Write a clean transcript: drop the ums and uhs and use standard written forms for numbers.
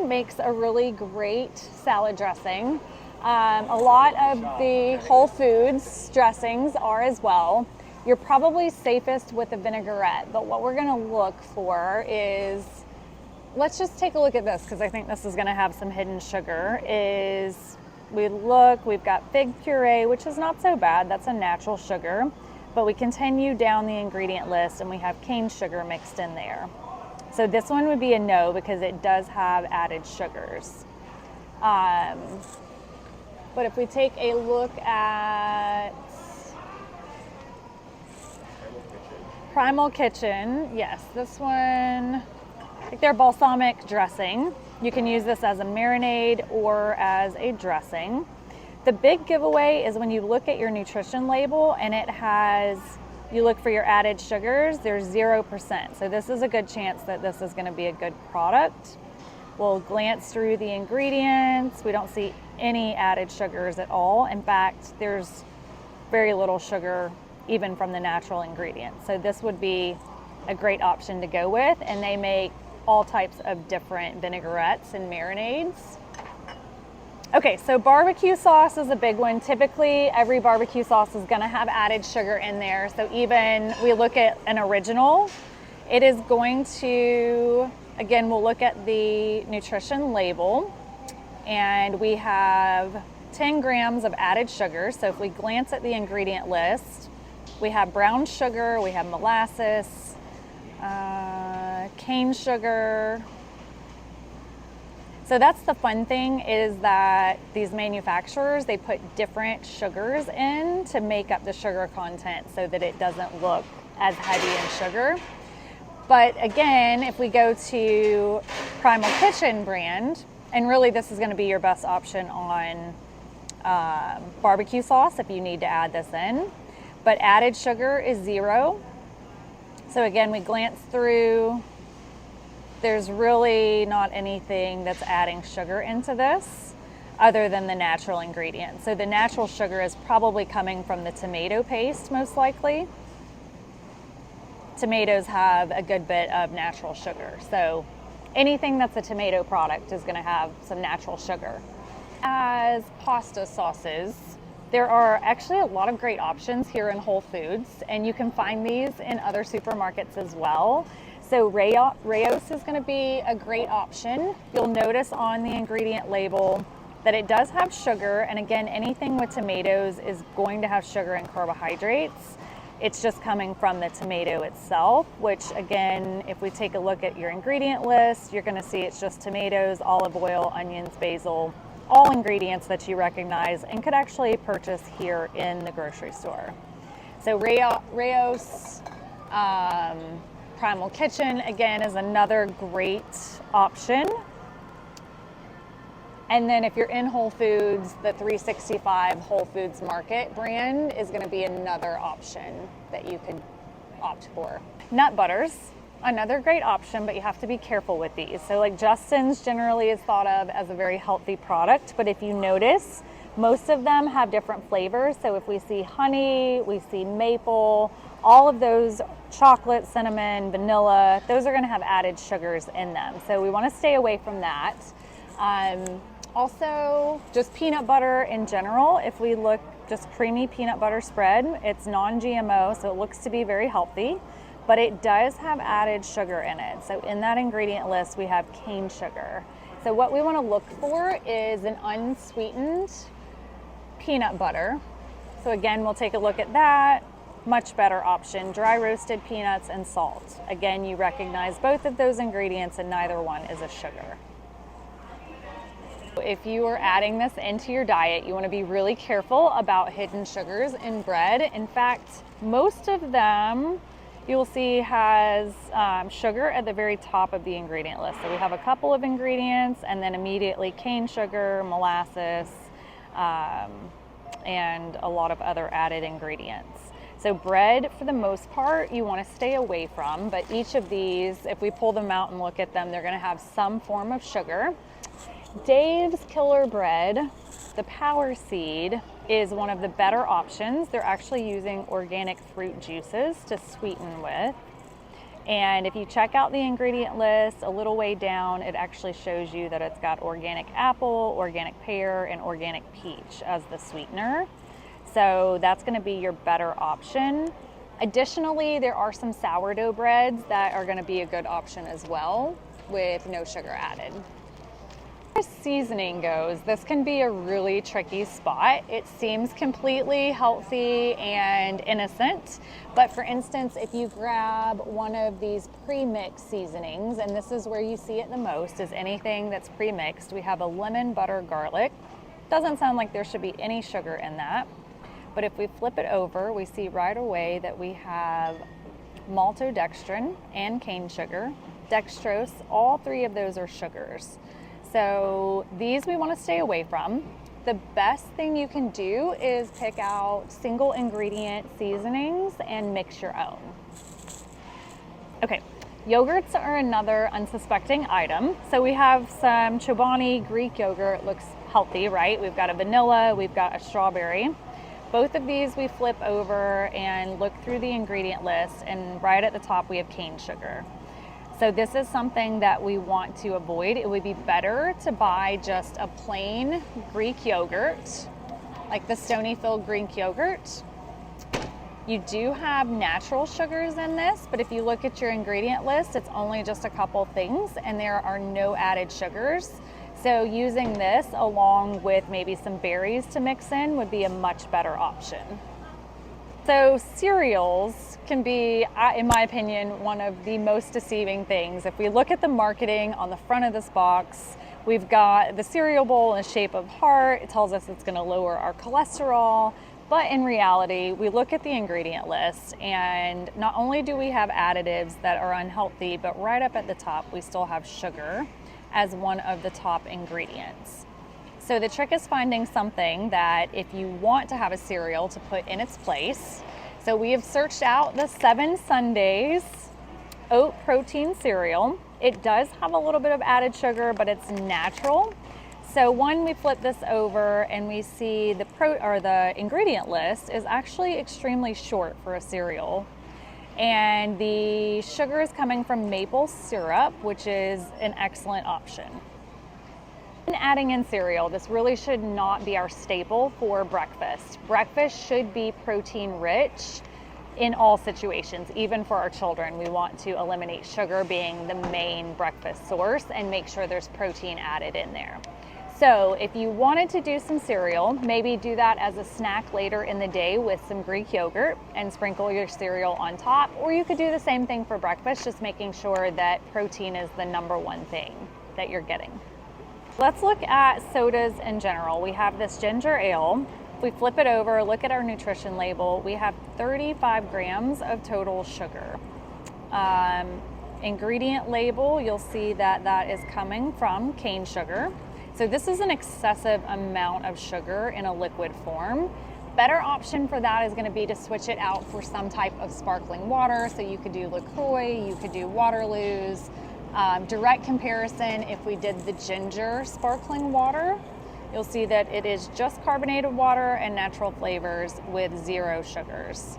makes a really great salad dressing. A lot of the Whole Foods dressings are as well. You're probably safest with a vinaigrette, but what we're gonna look for is, let's just take a look at this because I think this is gonna have some hidden sugar, we've got fig puree, which is not so bad, that's a natural sugar, but we continue down the ingredient list and we have cane sugar mixed in there. So this one would be a no because it does have added sugars. But if we take a look at Primal Kitchen, yes, this one, like their balsamic dressing. You can use this as a marinade or as a dressing. The big giveaway is when you look at your nutrition label and it has, you look for your added sugars, there's 0%. So this is a good chance that this is gonna be a good product. We'll glance through the ingredients. We don't see any added sugars at all. In fact, there's very little sugar even from the natural ingredients. So this would be a great option to go with, and they make all types of different vinaigrettes and marinades. Okay, so barbecue sauce is a big one. Typically, every barbecue sauce is gonna have added sugar in there. So even we look at an original, it is going to, again, we'll look at the nutrition label and we have 10 grams of added sugar. So if we glance at the ingredient list, we have brown sugar, we have molasses, cane sugar. So that's the fun thing, is that these manufacturers, they put different sugars in to make up the sugar content so that it doesn't look as heavy in sugar. But again, if we go to Primal Kitchen brand, and really this is gonna be your best option on barbecue sauce if you need to add this in, but added sugar is 0. So again, we glance through, there's really not anything that's adding sugar into this other than the natural ingredients. So the natural sugar is probably coming from the tomato paste, most likely. Tomatoes have a good bit of natural sugar. So anything that's a tomato product is gonna have some natural sugar. As pasta sauces, there are actually a lot of great options here in Whole Foods, and you can find these in other supermarkets as well. So Rao's is gonna be a great option. You'll notice on the ingredient label that it does have sugar, and again, anything with tomatoes is going to have sugar and carbohydrates. It's just coming from the tomato itself, which again, if we take a look at your ingredient list, you're gonna see it's just tomatoes, olive oil, onions, basil, all ingredients that you recognize and could actually purchase here in the grocery store. So Rao's, Primal Kitchen, again, is another great option. And then if you're in Whole Foods, the 365 Whole Foods Market brand is gonna be another option that you could opt for. Nut butters, another great option, but you have to be careful with these. So like Justin's generally is thought of as a very healthy product, but if you notice, most of them have different flavors. So if we see honey, we see maple, all of those, chocolate, cinnamon, vanilla, those are gonna have added sugars in them. So we wanna stay away from that. Also, just peanut butter in general, if we look, just creamy peanut butter spread, it's non-GMO, so it looks to be very healthy, but it does have added sugar in it. So in that ingredient list, we have cane sugar. So what we wanna look for is an unsweetened peanut butter. So again, we'll take a look at that. Much better option, dry roasted peanuts and salt. Again, you recognize both of those ingredients and neither one is a sugar. If you are adding this into your diet, you want to be really careful about hidden sugars in bread. In fact, most of them you will see has sugar at the very top of the ingredient list. So we have a couple of ingredients and then immediately cane sugar, molasses, and a lot of other added ingredients. So bread, for the most part, you want to stay away from, but each of these, if we pull them out and look at them, they're going to have some form of sugar. Dave's Killer Bread, the Power Seed, is one of the better options. They're actually using organic fruit juices to sweeten with. And if you check out the ingredient list a little way down, it actually shows you that it's got organic apple, organic pear, and organic peach as the sweetener. So that's going to be your better option. Additionally, there are some sourdough breads that are going to be a good option as well with no sugar added. As seasoning goes, this can be a really tricky spot. It seems completely healthy and innocent, but for instance, if you grab one of these pre-mixed seasonings, and this is where you see it the most, is anything that's pre-mixed. We have a lemon, butter, garlic. Doesn't sound like there should be any sugar in that, but if we flip it over, we see right away that we have maltodextrin and cane sugar, dextrose. All three of those are sugars. So these we want to stay away from. The best thing you can do is pick out single ingredient seasonings and mix your own. Okay, yogurts are another unsuspecting item. So we have some Chobani Greek yogurt. Looks healthy, right? We've got a vanilla, we've got a strawberry. Both of these we flip over and look through the ingredient list, and right at the top we have cane sugar. So this is something that we want to avoid. It would be better to buy just a plain Greek yogurt, like the Stonyfield Greek yogurt. You do have natural sugars in this, but if you look at your ingredient list, it's only just a couple things and there are no added sugars. So using this along with maybe some berries to mix in would be a much better option. So cereals can be, in my opinion, one of the most deceiving things. If we look at the marketing on the front of this box, we've got the cereal bowl in the shape of heart. It tells us it's going to lower our cholesterol. But in reality, we look at the ingredient list, and not only do we have additives that are unhealthy, but right up at the top, we still have sugar as one of the top ingredients. So the trick is finding something that if you want to have a cereal to put in its place. So we have searched out the 7 Sundays oat protein cereal. It does have a little bit of added sugar, but it's natural. So we flip this over and we see the ingredient list is actually extremely short for a cereal. And the sugar is coming from maple syrup, which is an excellent option. Adding in cereal, this really should not be our staple for breakfast. Breakfast should be protein rich in all situations, even for our children. We want to eliminate sugar being the main breakfast source and make sure there's protein added in there. So if you wanted to do some cereal, maybe do that as a snack later in the day with some Greek yogurt and sprinkle your cereal on top, or you could do the same thing for breakfast, just making sure that protein is the number one thing that you're getting. Let's look at sodas in general. We have this ginger ale. If we flip it over, look at our nutrition label, we have 35 grams of total sugar. Ingredient label, you'll see that that is coming from cane sugar. So this is an excessive amount of sugar in a liquid form. Better option for that is going to be to switch it out for some type of sparkling water. So you could do LaCroix, you could do Waterloos. Direct comparison, if we did the ginger sparkling water, you'll see that it is just carbonated water and natural flavors with 0 sugars.